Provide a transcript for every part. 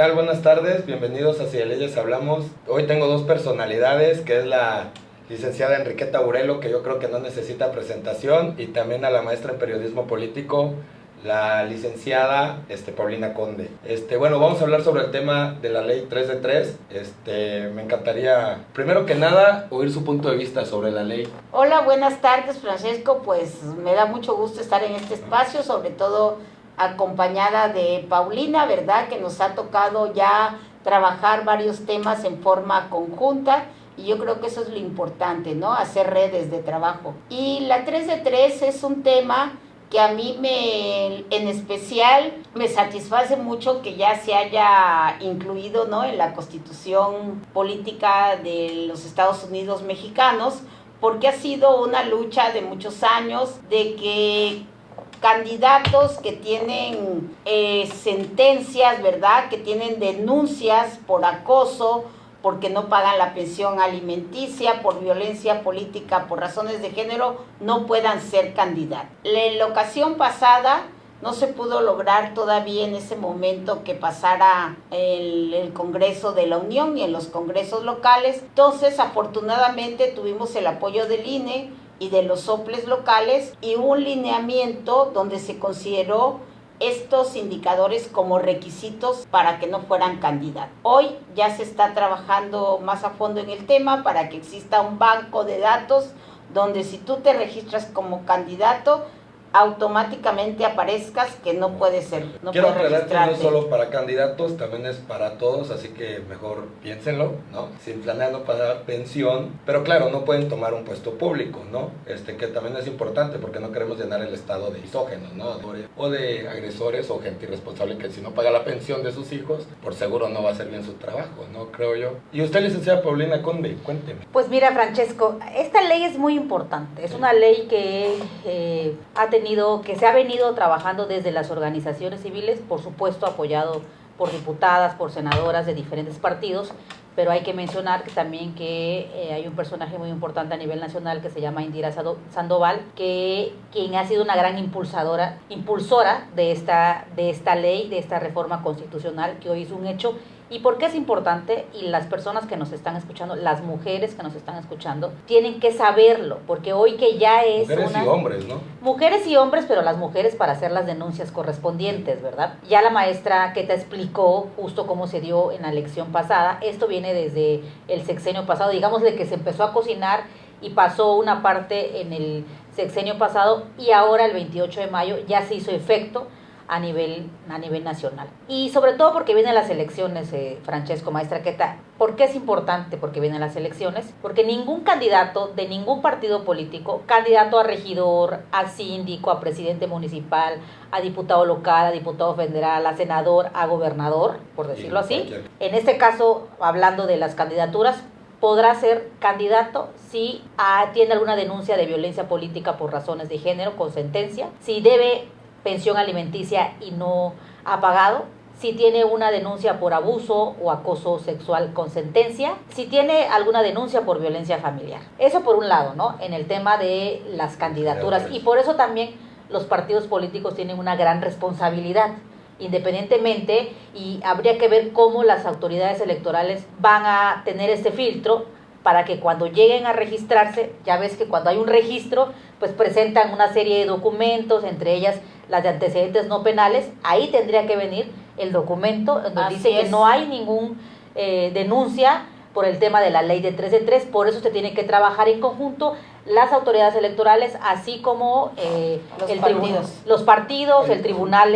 tal? Buenas tardes, bienvenidos a Si de Leyes Hablamos. Hoy tengo dos personalidades, que es la licenciada Enriqueta Burelo, que yo creo que no necesita presentación, y también a la maestra en periodismo político, la licenciada Paulina Conde. Bueno, vamos a hablar sobre el tema de la ley 3 de 3. Me encantaría, primero que nada, oír su punto de vista sobre la ley. Hola, buenas tardes, Francesco. Pues me da mucho gusto estar en este espacio, sobre todo acompañada de Paulina, ¿verdad? Que nos ha tocado ya trabajar varios temas en forma conjunta. Y yo creo que eso es lo importante, ¿no? Hacer redes de trabajo. Y la 3 de 3 es un tema que a mí en especial me satisface mucho que ya se haya incluido, ¿no?, en la Constitución Política de los Estados Unidos Mexicanos, porque ha sido una lucha de muchos años de que candidatos que tienen sentencias, ¿verdad?, que tienen denuncias por acoso, porque no pagan la pensión alimenticia, por violencia política, por razones de género, no puedan ser candidatos. En la ocasión pasada no se pudo lograr todavía en ese momento que pasara el Congreso de la Unión y en los congresos locales. Entonces, afortunadamente, tuvimos el apoyo del INE y de los soples locales y un lineamiento donde se consideró estos indicadores como requisitos para que no fueran candidatos. Hoy ya se está trabajando más a fondo en el tema para que exista un banco de datos donde si tú te registras como candidato, automáticamente aparezcas que no puede ser. Quiero aclarar que no es solo para candidatos, también es para todos, así que mejor piénsenlo, ¿no? Si planean no pagar pensión, pero claro, no pueden tomar un puesto público, ¿no? Que también es importante porque no queremos llenar el estado de misógenos, ¿no? O de agresores o gente irresponsable que si no paga la pensión de sus hijos, por seguro no va a hacer bien su trabajo, ¿no? Creo yo. Y usted, licenciada Paulina Conde, cuénteme. Pues mira, Francesco, esta ley es muy importante, es una ley que que se ha venido trabajando desde las organizaciones civiles, por supuesto apoyado por diputadas, por senadoras de diferentes partidos, pero hay que mencionar que también hay un personaje muy importante a nivel nacional que se llama Indira Sandoval, quien ha sido una gran impulsora de esta ley, de esta reforma constitucional que hoy es un hecho. ¿Y por qué es importante? Y las personas que nos están escuchando, las mujeres que nos están escuchando, tienen que saberlo, porque hoy que ya es mujeres y hombres, ¿no? Mujeres y hombres, pero las mujeres para hacer las denuncias correspondientes, ¿verdad? Ya la maestra que te explicó justo cómo se dio en la elección pasada. Esto viene desde el sexenio pasado, digámosle que se empezó a cocinar y pasó una parte en el sexenio pasado y ahora el 28 de mayo ya se hizo efecto a nivel nacional. Y sobre todo porque vienen las elecciones, Francesco, maestra Queta. ¿Por qué es importante? Porque vienen las elecciones. Porque ningún candidato de ningún partido político, candidato a regidor, a síndico, a presidente municipal, a diputado local, a diputado federal, a senador, a gobernador, por decirlo así, en este caso, hablando de las candidaturas, podrá ser candidato si tiene alguna denuncia de violencia política por razones de género con sentencia, si debe pensión alimenticia y no ha pagado, si tiene una denuncia por abuso o acoso sexual con sentencia, si tiene alguna denuncia por violencia familiar. Eso por un lado, ¿no? En el tema de las candidaturas. Y por eso también los partidos políticos tienen una gran responsabilidad, independientemente, y habría que ver cómo las autoridades electorales van a tener este filtro para que cuando lleguen a registrarse, ya ves que cuando hay un registro, pues presentan una serie de documentos, entre ellas las de antecedentes no penales. Ahí tendría que venir el documento donde dice que no hay ningún denuncia por el tema de la ley de 3 de 3, por eso se tiene que trabajar en conjunto las autoridades electorales, así como los partidos, el tribunal,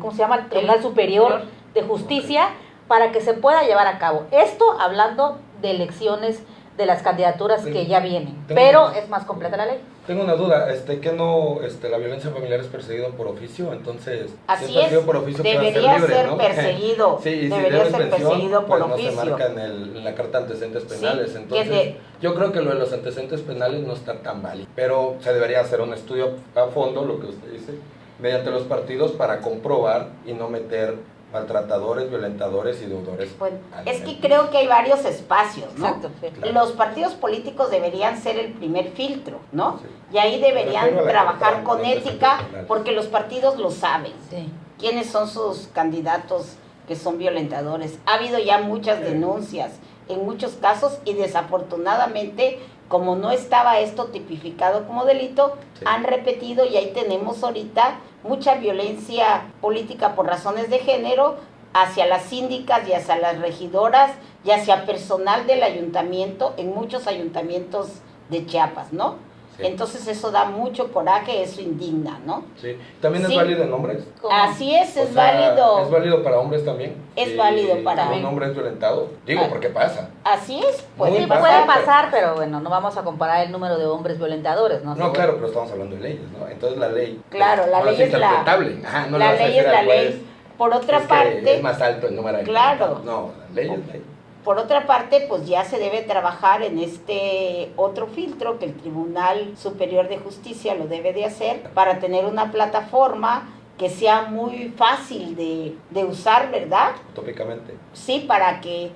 ¿cómo se llama? El Tribunal Superior de Justicia, para que se pueda llevar a cabo. Esto hablando de elecciones de las candidaturas que ya vienen, pero es más completa la ley. Tengo una duda, ¿que no la violencia familiar es perseguido por oficio? Entonces, así es, por oficio debería libre, ser ¿no? perseguido, sí, debería si ser perseguido por oficio. No se marca en la carta de antecedentes penales, sí, entonces yo creo que lo de los antecedentes penales no está tan válido, pero se debería hacer un estudio a fondo, lo que usted dice, mediante los partidos para comprobar y no meter maltratadores, violentadores y deudores. Bueno, es que creo que hay varios espacios, ¿no? Exacto, sí. Claro. Los partidos políticos deberían ser el primer filtro, ¿no? Sí. Y ahí deberían trabajar con ética, porque los partidos lo saben. Sí. ¿Quiénes son sus candidatos que son violentadores. Ha habido ya muchas denuncias en muchos casos y desafortunadamente, como no estaba esto tipificado como delito, han repetido y ahí tenemos ahorita mucha violencia política por razones de género hacia las síndicas y hacia las regidoras y hacia personal del ayuntamiento en muchos ayuntamientos de Chiapas, ¿no? Sí. Entonces eso da mucho coraje, eso indigna, ¿no? Sí. ¿También es válido en hombres? ¿Cómo? Así es válido. ¿Es válido para hombres también? Es válido para un hombre es violentado. Digo, ¿por qué pasa? Así es. Puede pasar, pero bueno, no vamos a comparar el número de hombres violentadores, ¿no? No, claro, pero estamos hablando de leyes, ¿no? Entonces la ley... Claro, la ley es interpretable. Ajá, no la ley es la ley. Por otra parte... es más alto el número de... Claro. No, la ley es ley. Por otra parte, pues ya se debe trabajar en este otro filtro que el Tribunal Superior de Justicia lo debe de hacer para tener una plataforma que sea muy fácil de usar, ¿verdad? Tópicamente. Sí, para que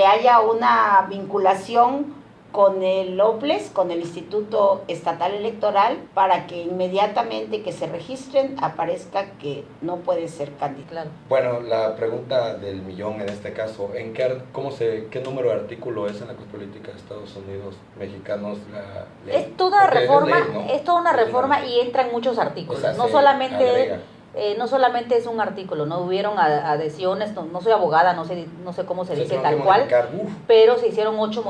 haya una vinculación con el OPLES, con el Instituto Estatal Electoral, para que inmediatamente que se registren aparezca que no puede ser candidato. Bueno, la pregunta del millón en este caso, ¿qué número de artículo es en la Política de Estados Unidos mexicanos la ley? Es toda reforma, es ley, ¿no? Es toda una reforma y entran muchos artículos. O sea, no solamente es un artículo, no hubieron adhesiones, no soy abogada, no sé cómo se dice tal cual, pero se hicieron 8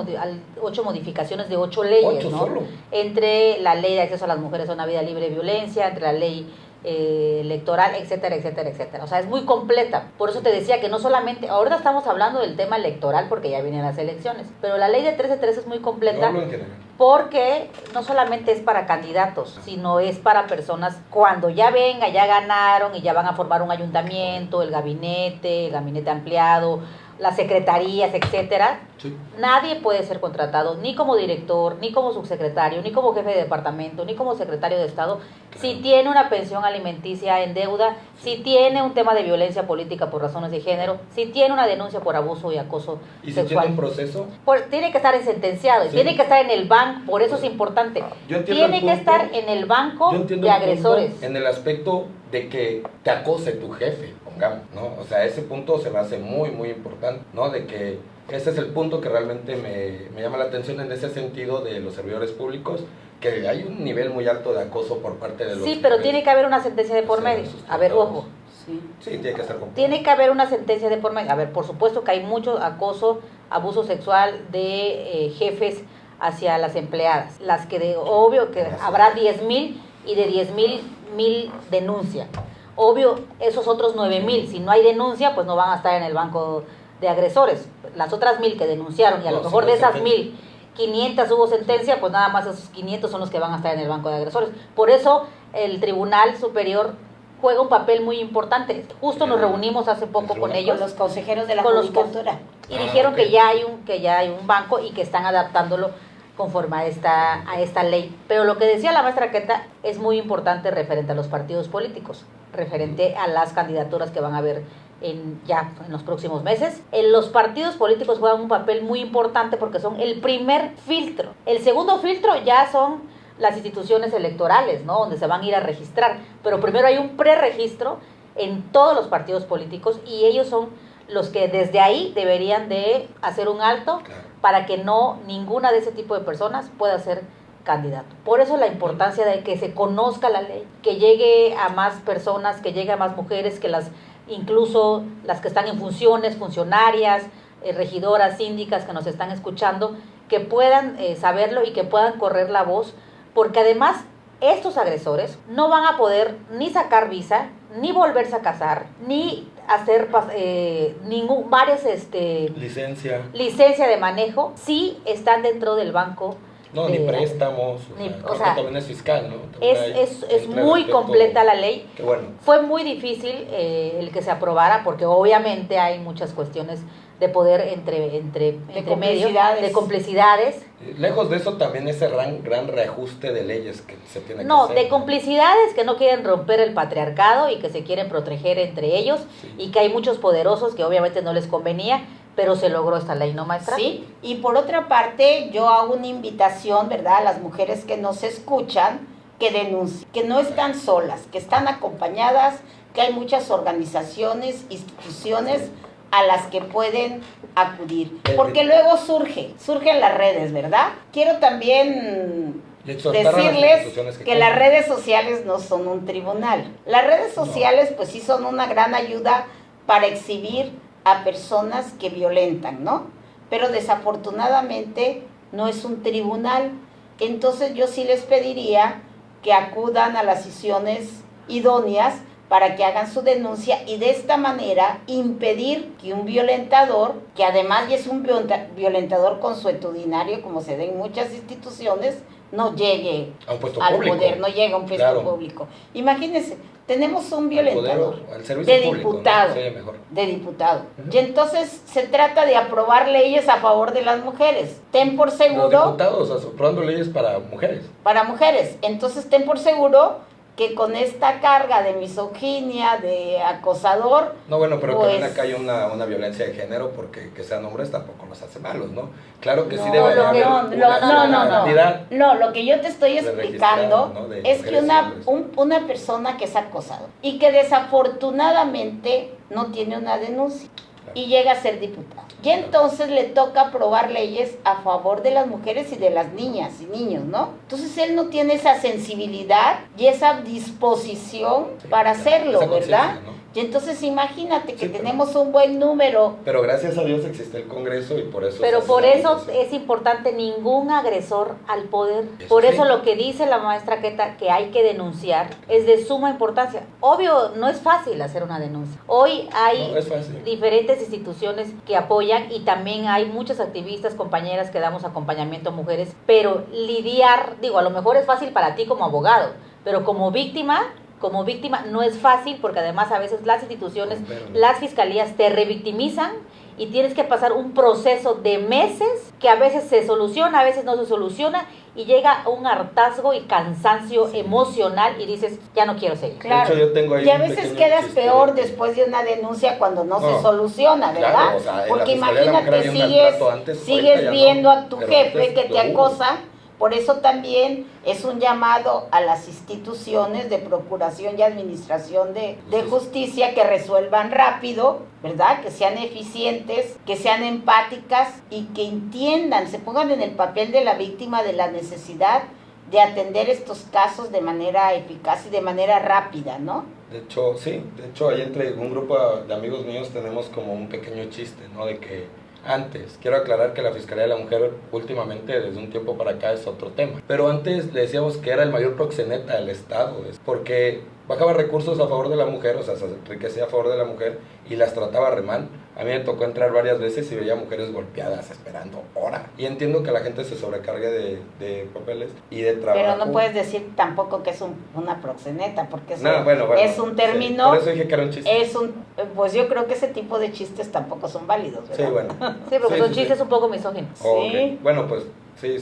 modificaciones de 8 leyes, ¿no? Solo. Entre la ley de acceso a las mujeres a una vida libre de violencia, entre la ley electoral, etcétera, etcétera, etcétera. O sea, es muy completa. Por eso te decía que no solamente, ahorita estamos hablando del tema electoral porque ya vienen las elecciones, pero la ley de 13-13 es muy completa porque no solamente es para candidatos, sino es para personas cuando ya venga, ya ganaron y ya van a formar un ayuntamiento, el gabinete ampliado, las secretarías, etcétera. Sí. Nadie puede ser contratado ni como director, ni como subsecretario, ni como jefe de departamento, ni como secretario de Estado, si tiene una pensión alimenticia en deuda, si tiene un tema de violencia política por razones de género, si tiene una denuncia por abuso y acoso sexual. ¿Y si tiene un proceso? Tiene que estar sentenciado, sí. Tiene que estar en el banco, por eso es importante. Tiene que estar en el banco de agresores. En el aspecto de que te acose tu jefe, pongamos, ¿no? O sea, ese punto se me hace muy, muy importante, ¿no? De que ese es el punto que realmente me llama la atención en ese sentido de los servidores públicos, que hay un nivel muy alto de acoso por parte de los... Sí, pero tiene que haber una sentencia de por medio. A ver, ojo. Sí, tiene que estar completo. Tiene que haber una sentencia de por medio. A ver, por supuesto que hay mucho acoso, abuso sexual de jefes hacia las empleadas. Las que obvio que habrá 10,000 y de 10,000, 1,000 denuncia. Obvio, esos otros 9,000, si no hay denuncia, pues no van a estar en el banco de agresores. Las otras 1,000 que denunciaron y a lo mejor de esas 1,500 hubo sentencia, pues nada más esos 500 son los que van a estar en el banco de agresores. Por eso el Tribunal Superior juega un papel muy importante. Justo nos reunimos hace poco con ellos, con los consejeros de la judicatura, y dijeron que ya hay un banco y que están adaptándolo conforme a esta ley. Pero lo que decía la maestra Queta es muy importante referente a los partidos políticos, referente a las candidaturas que van a haber en los próximos meses. Los partidos políticos juegan un papel muy importante porque son el primer filtro. El segundo filtro ya son las instituciones electorales, ¿no? Donde se van a ir a registrar. Pero primero hay un preregistro en todos los partidos políticos y ellos son los que desde ahí deberían de hacer un alto para que ninguna de ese tipo de personas pueda ser candidato. Por eso la importancia de que se conozca la ley, que llegue a más personas, que llegue a más mujeres, que incluso las que están en funciones, funcionarias, regidoras, síndicas que nos están escuchando, que puedan saberlo y que puedan correr la voz, porque además estos agresores no van a poder ni sacar visa, ni volverse a casar, ni hacer licencia de manejo si están dentro del banco. No, ni préstamos, o sea, también es fiscal, ¿no? Es muy completa la ley. Qué bueno. Fue muy difícil el que se aprobara porque obviamente hay muchas cuestiones de poder entre medio, de complicidades. Lejos de eso también ese gran reajuste de leyes que se tiene que hacer. No, de complicidades que no quieren romper el patriarcado y que se quieren proteger entre ellos, sí. Y que hay muchos poderosos que obviamente no les convenía, pero se logró esta ley, ¿no, maestra? Sí, y por otra parte yo hago una invitación, ¿verdad?, a las mujeres que nos escuchan, que denuncien, que no están solas, que están acompañadas que hay muchas organizaciones, instituciones a las que pueden acudir. Porque luego surgen las redes, ¿verdad? Quiero también decirles que las redes sociales no son un tribunal. Las redes sociales pues sí son una gran ayuda para exhibir a personas que violentan, ¿no? Pero desafortunadamente no es un tribunal. Entonces yo sí les pediría que acudan a las sesiones idóneas para que hagan su denuncia y de esta manera impedir que un violentador, que además ya es un violentador consuetudinario, como se da en muchas instituciones, no llegue a un puesto al público. poder, no llegue a un puesto público. Imagínense, tenemos un violentador de diputado, ¿no? de diputado. Y entonces se trata de aprobar leyes a favor de las mujeres. Ten por seguro... Los diputados aprobando leyes para mujeres. Para mujeres. Entonces ten por seguro que con esta carga de misoginia, de acosador... No, bueno, pero pues, también acá hay una violencia de género, porque que sean hombres tampoco los hace malos, ¿no? Claro que sí no, debe haber no, lo que yo te estoy explicando, ¿no? Es que una persona que es acosado y que desafortunadamente no tiene una denuncia y llega a ser diputado. Y entonces le toca aprobar leyes a favor de las mujeres y de las niñas y niños, ¿no? Entonces él no tiene esa sensibilidad y esa disposición para hacerlo, ¿verdad? ¿No? Y entonces imagínate que tenemos un buen número. Pero gracias a Dios existe el Congreso y por eso... Pero por eso es importante ningún agresor al poder. Por eso lo que dice la maestra Queta, que hay que denunciar, es de suma importancia. Obvio, no es fácil hacer una denuncia. Hoy hay diferentes instituciones que apoyan y también hay muchas activistas, compañeras que damos acompañamiento a mujeres, pero lidiar, digo, a lo mejor es fácil para ti como abogado, pero como víctima no es fácil porque además a veces las instituciones, las fiscalías te revictimizan y tienes que pasar un proceso de meses que a veces se soluciona, a veces no se soluciona y llega un hartazgo y cansancio emocional y dices, ya no quiero seguir. Claro, yo tengo ahí y a veces quedas peor después de una denuncia cuando no se soluciona, ¿verdad? Claro, o sea, porque imagínate, sigues viendo a tu jefe que te acosa. Por eso también es un llamado a las instituciones de procuración y administración de justicia que resuelvan rápido, ¿verdad? Que sean eficientes, que sean empáticas y que entiendan, se pongan en el papel de la víctima de la necesidad de atender estos casos de manera eficaz y de manera rápida, ¿no? De hecho, sí, ahí entre un grupo de amigos míos tenemos como un pequeño chiste, ¿no? De que antes, quiero aclarar que la Fiscalía de la Mujer últimamente, desde un tiempo para acá, es otro tema. Pero antes le decíamos que era el mayor proxeneta del Estado, porque bajaba recursos a favor de la mujer, o sea, se enriquecía a favor de la mujer y las trataba re mal. A mí me tocó entrar varias veces y veía mujeres golpeadas esperando horas. Y entiendo que la gente se sobrecargue de papeles y de trabajo. Pero no puedes decir tampoco que es una proxeneta, porque eso bueno, es un término. Por eso dije que era un chiste. Pues yo creo que ese tipo de chistes tampoco son válidos, ¿verdad? Sí, bueno. Sí, porque son chistes un poco misóginos. Okay. Bueno, pues sí,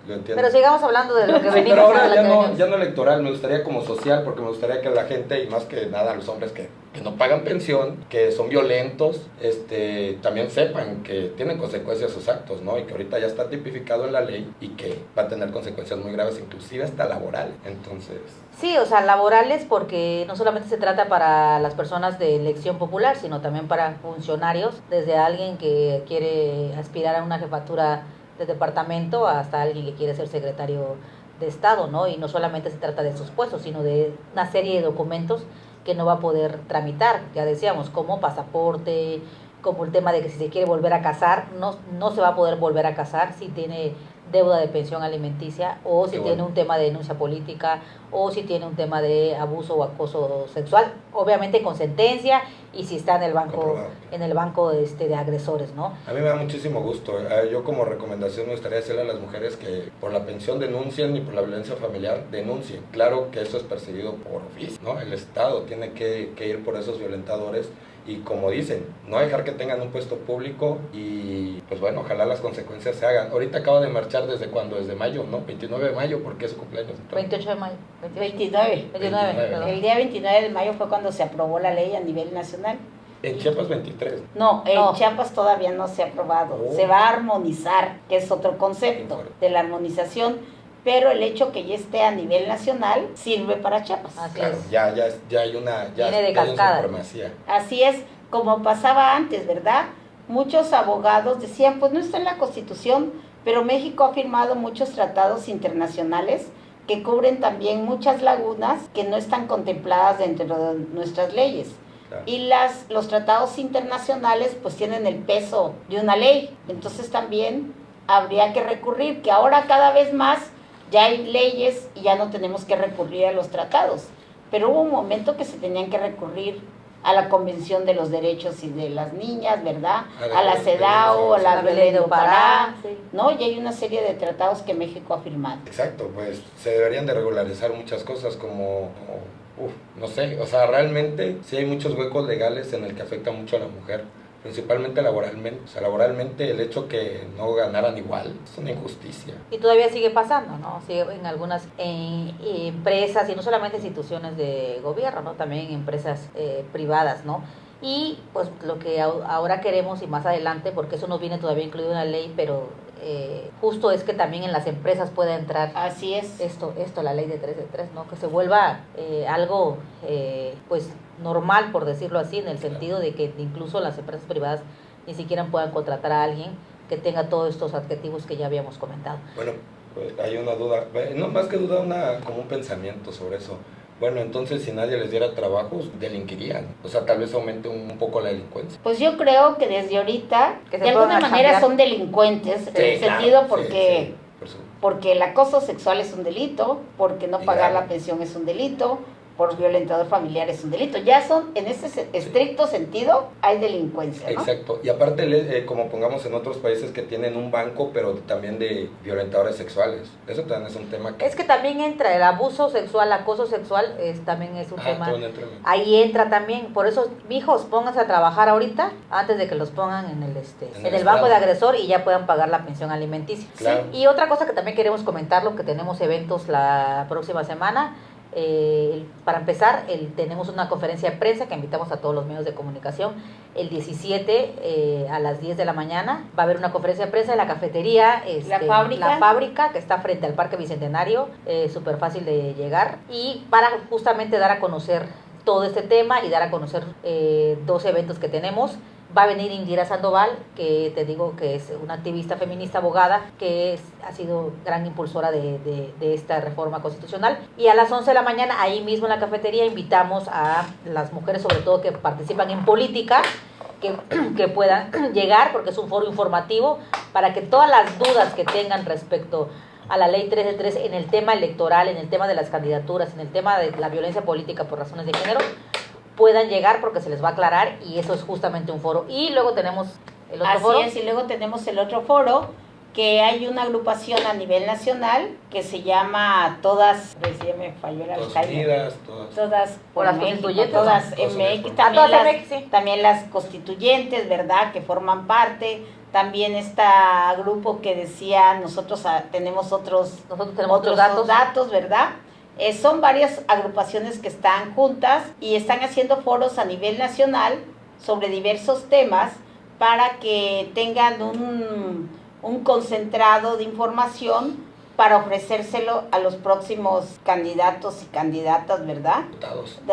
lo entiendo. Pero sigamos hablando de lo que venimos. Pero ahora ya no electoral, me gustaría como social, porque me gustaría que la gente, y más que nada los hombres que no pagan pensión, que son violentos, también sepan que tienen consecuencias sus actos, ¿no? Y que ahorita ya está tipificado en la ley y que va a tener consecuencias muy graves, inclusive hasta laborales. Entonces... Sí, o sea, laborales, porque no solamente se trata para las personas de elección popular, sino también para funcionarios, desde alguien que quiere aspirar a una jefatura de departamento hasta alguien que quiere ser secretario de Estado, ¿no? Y no solamente se trata de sus puestos, sino de una serie de documentos que no va a poder tramitar, ya decíamos, como pasaporte, como el tema de que si se quiere volver a casar, no se va a poder volver a casar si tiene deuda de pensión alimenticia, o si tiene un tema de denuncia política, o si tiene un tema de abuso o acoso sexual, obviamente con sentencia, y si está en el banco de agresores, ¿no? A mí me da muchísimo gusto. Yo como recomendación me gustaría decirle a las mujeres que por la pensión denuncien y por la violencia familiar denuncien. Claro que eso es perseguido por oficio, ¿no? El Estado tiene que ir por esos violentadores. Y como dicen, no dejar que tengan un puesto público y pues bueno, ojalá las consecuencias se hagan. Ahorita acaba de marchar ¿desde cuándo? Desde mayo, ¿no? 29 de mayo, porque es su cumpleaños. 28 de mayo. 29. El día 29 de mayo fue cuando se aprobó la ley a nivel nacional. En Chiapas 23. No, Chiapas todavía no se ha aprobado. Se va a armonizar, que es otro concepto de la armonización. pero el hecho que ya esté a nivel nacional sirve para Chiapas. Así Claro, es. ya hay una, Viene de ya hay una cascada. supremacía. Así es, como pasaba antes, ¿verdad? Muchos abogados decían, pues no está en la Constitución, pero México ha firmado muchos tratados internacionales que cubren también muchas lagunas que no están contempladas dentro de nuestras leyes. Claro. Y los tratados internacionales pues tienen el peso de una ley, entonces también habría que recurrir, que ahora cada vez más ya hay leyes y ya no tenemos que recurrir a los tratados, pero hubo un momento que se tenían que recurrir a la Convención de los Derechos y de las Niñas, ¿verdad? A la CEDAW, a la Ley de Pará, sí. ¿no? Y hay una serie de tratados que México ha firmado. Exacto, pues se deberían de regularizar muchas cosas no sé, o sea, realmente sí hay muchos huecos legales en el que afecta mucho a la mujer, principalmente laboralmente. O sea, laboralmente el hecho que no ganaran igual es una injusticia. Y todavía sigue pasando, ¿no? Sigue en algunas empresas, y no solamente instituciones de gobierno, ¿no? También empresas privadas, ¿no? Y pues lo que ahora queremos y más adelante, porque eso no viene todavía incluido en la ley, pero justo es que también en las empresas pueda entrar. Así es. Esto, la ley de 3 de 3, ¿no? Que se vuelva algo, pues, normal, por decirlo así, en el sentido de que incluso las empresas privadas ni siquiera puedan contratar a alguien que tenga todos estos adjetivos que ya habíamos comentado. Bueno, pues hay una duda, no más que duda, como un pensamiento sobre eso. Bueno, entonces si nadie les diera trabajos, delinquirían. O sea, tal vez aumente un poco la delincuencia. Pues yo creo que desde ahorita, Que se de alguna pongan a manera chambear. son delincuentes, Sí, en el claro, sentido sí, porque, sí, por supuesto. porque el acoso sexual es un delito, porque no Y pagar grave. la pensión es un delito, por violentador familiar es un delito. Ya son, en ese estricto sentido, hay delincuencia, ¿no? Exacto, y aparte como pongamos en otros países que tienen un banco, pero también de violentadores sexuales. Eso también es un tema que... Es que también entra el abuso sexual, acoso sexual, también es un tema. todo entra. Ahí entra también, por eso, mijos, pónganse a trabajar ahorita, antes de que los pongan en el banco de agresor y ya puedan pagar la pensión alimenticia. Claro. Sí. Y otra cosa que también queremos comentarlo, que tenemos eventos la próxima semana. Para empezar, tenemos una conferencia de prensa que invitamos a todos los medios de comunicación. El 17 a las 10 de la mañana va a haber una conferencia de prensa en la cafetería La Fábrica, que está frente al Parque Bicentenario, súper fácil de llegar, y para justamente dar a conocer todo este tema y dar a conocer 2 eventos que tenemos. Va a venir Indira Sandoval, que te digo que es una activista feminista abogada, que ha sido gran impulsora de esta reforma constitucional. Y a las 11 de la mañana, ahí mismo en la cafetería, invitamos a las mujeres, sobre todo que participan en política, que puedan llegar, porque es un foro informativo, para que todas las dudas que tengan respecto a la ley 3 de 3 en el tema electoral, en el tema de las candidaturas, en el tema de la violencia política por razones de género, puedan llegar, porque se les va a aclarar, y eso es justamente un foro. Y luego tenemos el otro foro. Así es, y luego tenemos el otro foro, que hay una agrupación a nivel nacional que se llama Todas, pues ya me falló el Todas Alzheimer. unidas, Todas por las México, constituyentes, todas ¿no? Todas MX, unidas. también, Todas las, MX, sí. también las constituyentes, ¿verdad? Que forman parte. También está grupo que decía, nosotros tenemos otros datos, ¿verdad? Son varias agrupaciones que están juntas y están haciendo foros a nivel nacional sobre diversos temas para que tengan un concentrado de información para ofrecérselo a los próximos candidatos y candidatas, ¿verdad? Diputados. De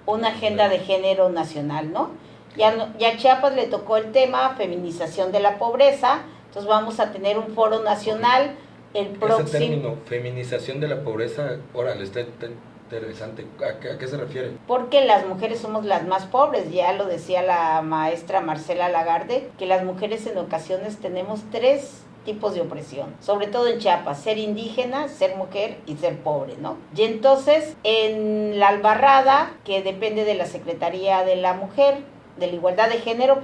una agenda de género nacional, ¿no? Ya a Chiapas le tocó el tema feminización de la pobreza, entonces vamos a tener un foro nacional el próximo... Ese término, feminización de la pobreza, órale, está interesante. ¿A qué se refiere? Porque las mujeres somos las más pobres, ya lo decía la maestra Marcela Lagarde, que las mujeres en ocasiones tenemos 3 tipos de opresión, sobre todo en Chiapas: ser indígena, ser mujer y ser pobre, ¿no? Y entonces en la Albarrada, que depende de la Secretaría de la Mujer, de la Igualdad de Género,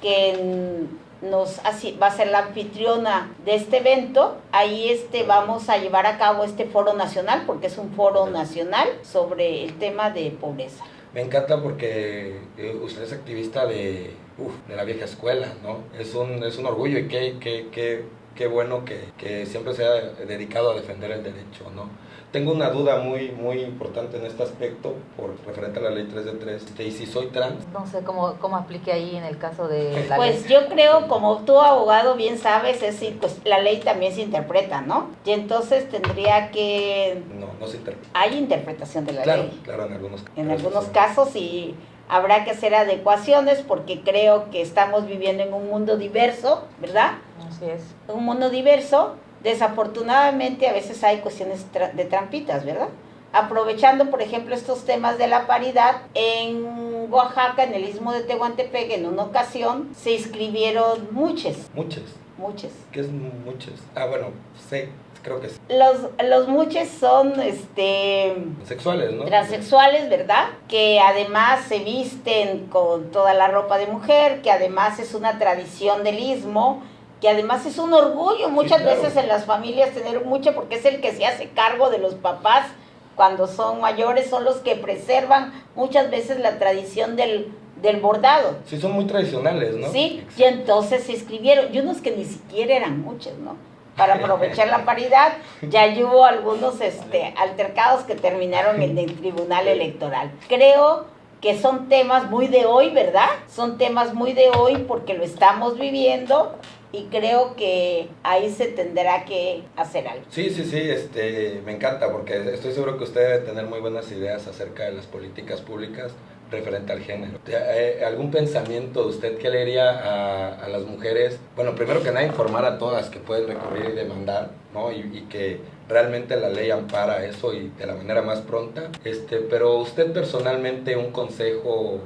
que va a ser la anfitriona de este evento. Ahí vamos a llevar a cabo este foro nacional, porque es un foro nacional sobre el tema de pobreza. Me encanta porque usted es activista de la vieja escuela, ¿no? Es un orgullo, y qué qué bueno que siempre se ha dedicado a defender el derecho, ¿no? Tengo una duda muy importante en este aspecto, por referente a la ley 3 de 3, y si soy trans. No sé cómo aplique ahí en el caso de la Pues ley. yo creo, como tú abogado bien sabes, es decir, pues la ley también se interpreta, ¿no? Y entonces tendría que... No se interpreta. Hay interpretación de la Claro, ley. claro, en algunos casos. En algunos casos y habrá que hacer adecuaciones porque creo que estamos viviendo en un mundo diverso, ¿verdad? Así es. Un mundo diverso. Desafortunadamente a veces hay cuestiones de trampitas, ¿verdad? Aprovechando, por ejemplo, estos temas de la paridad, en Oaxaca, en el Istmo de Tehuantepec, en una ocasión, se inscribieron muchas. ¿Qué es muchas? Bueno, sé, creo que sí. Los muchos son Sexuales, ¿no? transexuales, ¿verdad? Que además se visten con toda la ropa de mujer, que además es una tradición del Istmo, que además es un orgullo muchas claro. veces en las familias tener un mucho, porque es el que se hace cargo de los papás cuando son mayores, son los que preservan muchas veces la tradición del bordado. Sí, son muy tradicionales, ¿no? Sí, y entonces se inscribieron, y unos que ni siquiera eran muchos, ¿no? Para aprovechar la paridad, ya hubo algunos altercados que terminaron en el Tribunal Electoral. Creo que son temas muy de hoy, ¿verdad? Son temas muy de hoy porque lo estamos viviendo y creo que ahí se tendrá que hacer algo. Sí, me encanta porque estoy seguro que usted debe tener muy buenas ideas acerca de las políticas públicas referente al género. ¿Algún pensamiento de usted que le diría a las mujeres? Bueno, primero que nada, informar a todas que pueden recurrir y demandar, ¿no? Y que realmente la ley ampara eso y de la manera más pronta. Pero usted personalmente, un consejo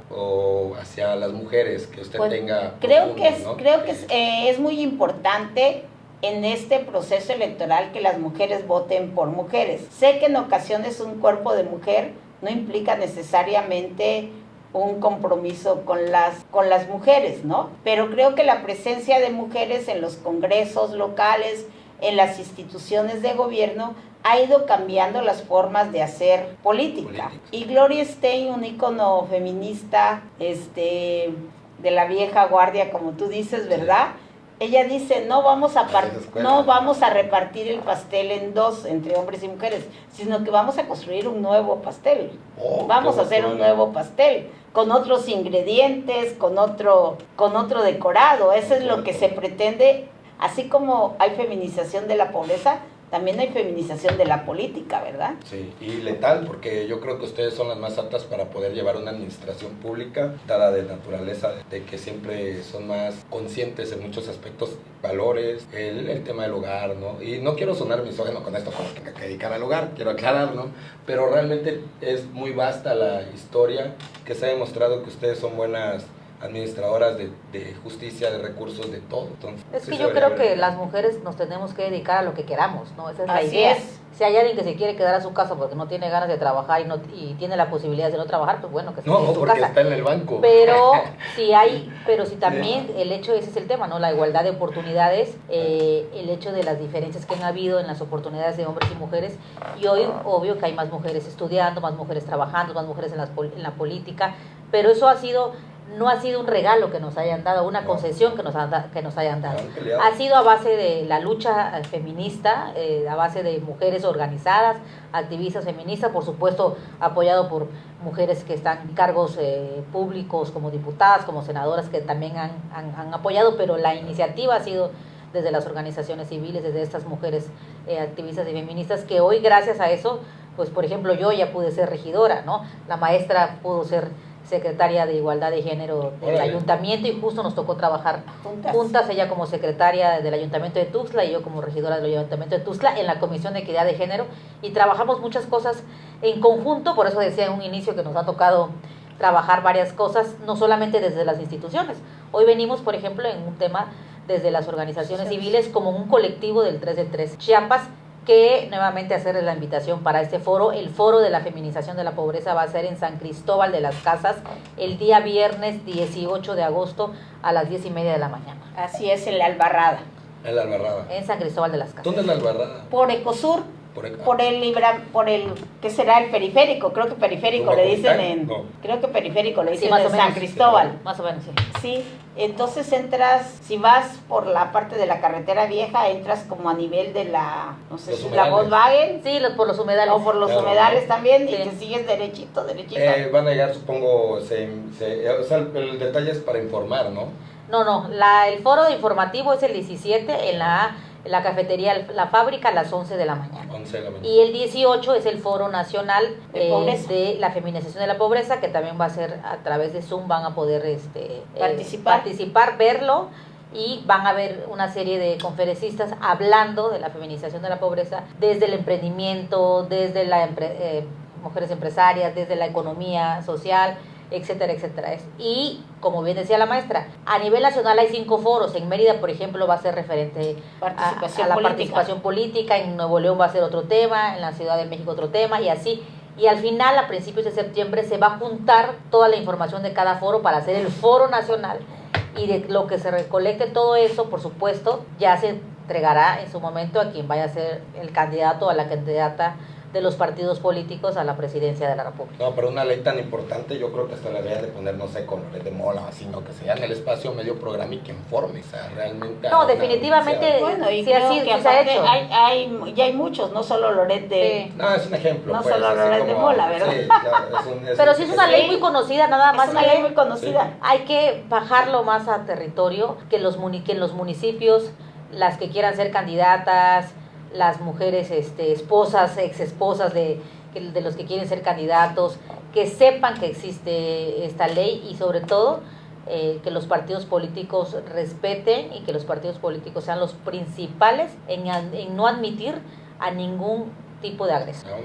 hacia las mujeres que usted pues, tenga. Creo profundo, que es muy importante en este proceso electoral que las mujeres voten por mujeres. Sé que en ocasiones un cuerpo de mujer no implica necesariamente un compromiso con las mujeres, ¿no? Pero creo que la presencia de mujeres en los congresos locales, en las instituciones de gobierno, ha ido cambiando las formas de hacer política. Y Gloria Steinem, un ícono feminista de la vieja guardia, como tú dices, ¿verdad? Ella dice, no vamos a repartir el pastel en dos, entre hombres y mujeres, sino que vamos a construir un nuevo pastel. Vamos a hacer un nuevo pastel, con otros ingredientes, con otro decorado. Eso es lo que se pretende. Así como hay feminización de la pobreza, también hay feminización de la política, ¿verdad? Sí, y letal, porque yo creo que ustedes son las más aptas para poder llevar una administración pública, dada de naturaleza, de que siempre son más conscientes en muchos aspectos, valores, el tema del hogar, ¿no? Y no quiero sonar misógino con esto, como que hay que dedicar al hogar, quiero aclarar, ¿no? Pero realmente es muy vasta la historia, que se ha demostrado que ustedes son buenas administradoras de justicia, de recursos, de todo. Entonces, es que yo creo que las mujeres nos tenemos que dedicar a lo que queramos, ¿no? Esa es la Así idea. es. Si hay alguien que se quiere quedar a su casa porque no tiene ganas de trabajar y tiene la posibilidad de no trabajar, pues bueno, que se quede en su porque casa. está en el banco. Pero si también el hecho, ese es el tema, ¿no? La igualdad de oportunidades, el hecho de las diferencias que han habido en las oportunidades de hombres y mujeres, y hoy obvio que hay más mujeres estudiando, más mujeres trabajando, más mujeres en la política, pero eso no ha sido un regalo que nos hayan dado, una concesión que nos hayan dado. Ha sido a base de la lucha feminista, a base de mujeres organizadas, activistas feministas, por supuesto apoyado por mujeres que están en cargos públicos como diputadas, como senadoras que también han apoyado, pero la iniciativa ha sido desde las organizaciones civiles, desde estas mujeres activistas y feministas, que hoy gracias a eso, pues por ejemplo yo ya pude ser regidora, ¿no? La maestra pudo ser secretaria de Igualdad de Género del Ayuntamiento y justo nos tocó trabajar juntas, ella como secretaria del Ayuntamiento de Tuxtla y yo como regidora del Ayuntamiento de Tuxtla en la Comisión de Equidad de Género y trabajamos muchas cosas en conjunto, por eso decía en un inicio que nos ha tocado trabajar varias cosas, no solamente desde las instituciones. Hoy venimos, por ejemplo, en un tema desde las organizaciones civiles como un colectivo del 3 de 3 Chiapas, que nuevamente hacerles la invitación para este foro. El foro de la feminización de la pobreza va a ser en San Cristóbal de las Casas el día viernes 18 de agosto a las 10:30 de la mañana. Así es, en la Albarrada. En la Albarrada. En San Cristóbal de las Casas. ¿Dónde es la Albarrada? Por Ecosur, por el ¿qué será? El periférico, creo que periférico le dicen en, no. creo que periférico le dicen más en o menos, San Cristóbal. Más o menos, sí. Sí, entonces entras, si vas por la parte de la carretera vieja, entras como a nivel de la, no sé Los si la humedales. Volkswagen, Sí, por los humedales. o por los Claro. humedales también, Sí. y te sigues derechito. Van a llegar, supongo, o sea, el detalle es para informar, ¿no? No, el foro informativo es el 17 en la cafetería La Fábrica a las 11 de la mañana. 11 de la mañana. Y el 18 es el foro nacional De pobreza. de la feminización de la pobreza, que también va a ser a través de Zoom, van a poder participar, verlo, y van a haber una serie de conferencistas hablando de la feminización de la pobreza desde el emprendimiento, desde las mujeres empresarias, desde la economía social, etcétera, etcétera. Y como bien decía la maestra, a nivel nacional hay 5 foros. En Mérida, por ejemplo, va a ser referente a la participación política, en Nuevo León va a ser otro tema, en la Ciudad de México otro tema, y así. Y al final, a principios de septiembre, se va a juntar toda la información de cada foro para hacer el foro nacional, y de lo que se recolecte todo eso, por supuesto, ya se entregará en su momento a quien vaya a ser el candidato o a la candidata de los partidos políticos a la presidencia de la República. No, pero una ley tan importante, yo creo que hasta la deberían de poner, no sé, colores de mola, sino que sea en el espacio medio programa y que informe, o sea, realmente... No, definitivamente, Bueno, y sí, creo así que se ha aparte hecho. ya hay muchos, no solo Loret de... Sí. No, es un ejemplo. No pues, solo así Loret de como- Mola, ¿verdad? Sí, claro, Pero sí es una Sí. ley muy conocida, nada más Es una que ley muy conocida. hay que bajarlo más a territorio, que en los municipios, las que quieran ser candidatas, las mujeres esposas, exesposas de los que quieren ser candidatos, que sepan que existe esta ley, y sobre todo que los partidos políticos respeten, y que los partidos políticos sean los principales en no admitir a ningún tipo de agresor. A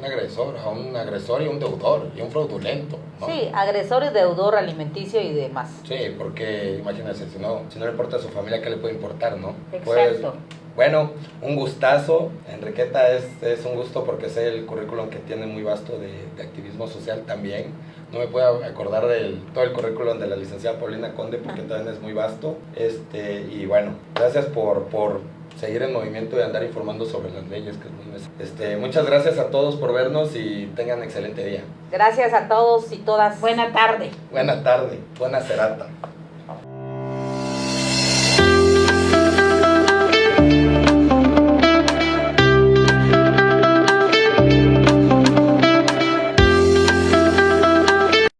un agresor y un deudor, y un fraudulento, ¿no? Sí, agresor y deudor alimenticio y demás. Sí, porque imagínense, si no le importa a su familia, ¿qué le puede importar, no? Exacto. Bueno, un gustazo, Enriqueta, es un gusto porque sé el currículum que tiene muy vasto de activismo social también. No me puedo acordar del todo el currículum de la licenciada Paulina Conde porque también es muy vasto. Y bueno, gracias por seguir en movimiento y andar informando sobre las leyes, que es muy necesario. Muchas gracias a todos por vernos y tengan excelente día. Gracias a todos y todas. Buena tarde. Buena tarde, buena serata.